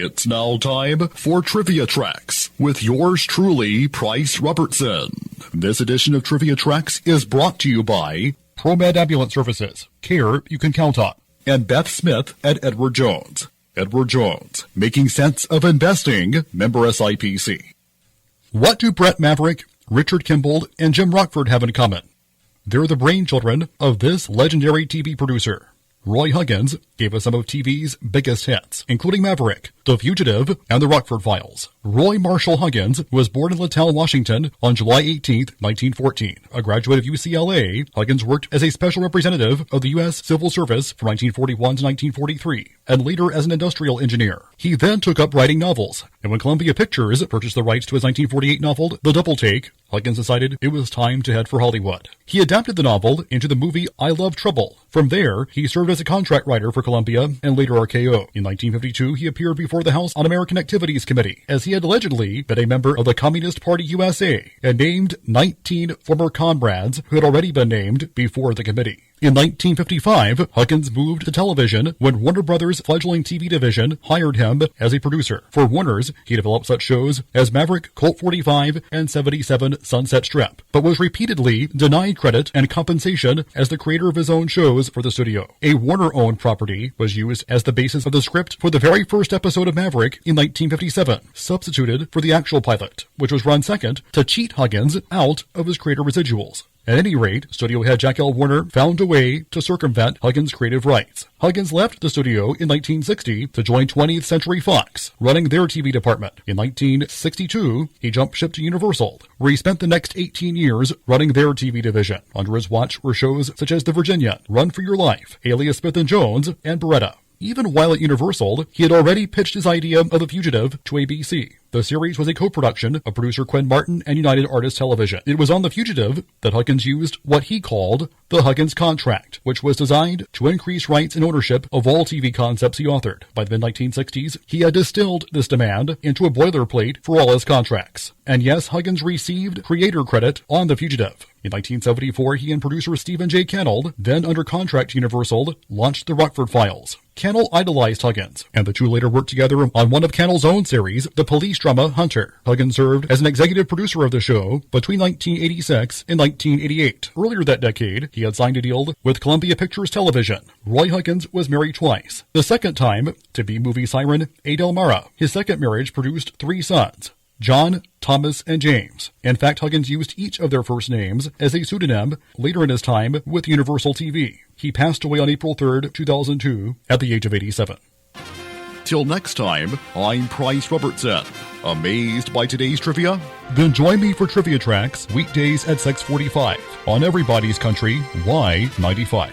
It's now time for Trivia Tracks with yours truly, Price Robertson. This edition of Trivia Tracks is brought to you by ProMed Ambulance Services, care you can count on, and Beth Smith at Edward Jones. Edward Jones, making sense of investing, member SIPC. What do Brett Maverick, Richard Kimball, and Jim Rockford have in common? They're the brainchildren of this legendary TV producer. Roy Huggins gave us some of TV's biggest hits, including Maverick, The Fugitive, and The Rockford Files. Roy Marshall Huggins was born in Littell, Washington on July 18, 1914. A graduate of UCLA, Huggins worked as a special representative of the U.S. Civil Service from 1941 to 1943, and later as an industrial engineer. He then took up writing novels, and when Columbia Pictures purchased the rights to his 1948 novel, The Double Take, Huggins decided it was time to head for Hollywood. He adapted the novel into the movie I Love Trouble. From there, he served as a contract writer for Columbia and later RKO. In 1952, he appeared before the House Un-American Activities Committee, as he had allegedly been a member of the Communist Party USA and named 19 former comrades who had already been named before the committee. In 1955, Huggins moved to television when Warner Brothers' fledgling TV division hired him as a producer. For Warner's, he developed such shows as Maverick, Colt 45, and 77 Sunset Strip, but was repeatedly denied credit and compensation as the creator of his own shows for the studio. A Warner-owned property was used as the basis of the script for the very first episode of Maverick in 1957, substituted for the actual pilot, which was run second to cheat Huggins out of his creator residuals. At any rate, studio head Jack L. Warner found a way to circumvent Huggins' creative rights. Huggins left the studio in 1960 to join 20th Century Fox, running their TV department. In 1962, he jumped ship to Universal, where he spent the next 18 years running their TV division. Under his watch were shows such as The Virginian, Run for Your Life, Alias Smith & Jones, and Beretta. Even while at Universal, he had already pitched his idea of The Fugitive to ABC. The series was a co-production of producer Quinn Martin and United Artists Television. It was on The Fugitive that Huggins used what he called the Huggins Contract, which was designed to increase rights and ownership of all TV concepts he authored. By the mid-1960s, he had distilled this demand into a boilerplate for all his contracts. And yes, Huggins received creator credit on The Fugitive. In 1974, he and producer Stephen J. Cannell, then under contract to Universal, launched the Rockford Files. Cannell idolized Huggins, and the two later worked together on one of Cannell's own series, the police drama Hunter. Huggins served as an executive producer of the show between 1986 and 1988. Earlier that decade, he had signed a deal with Columbia Pictures Television. Roy Huggins was married twice. The second time to B-movie siren Adele Mara. His second marriage produced 3 sons, John, Thomas, and James. In fact, Huggins used each of their first names as a pseudonym later in his time with Universal TV. He passed away on April 3rd, 2002, at the age of 87. Till next time, I'm Price Robertson. Amazed by today's trivia? Then join me for Trivia Tracks weekdays at 6:45 on Everybody's Country Y95.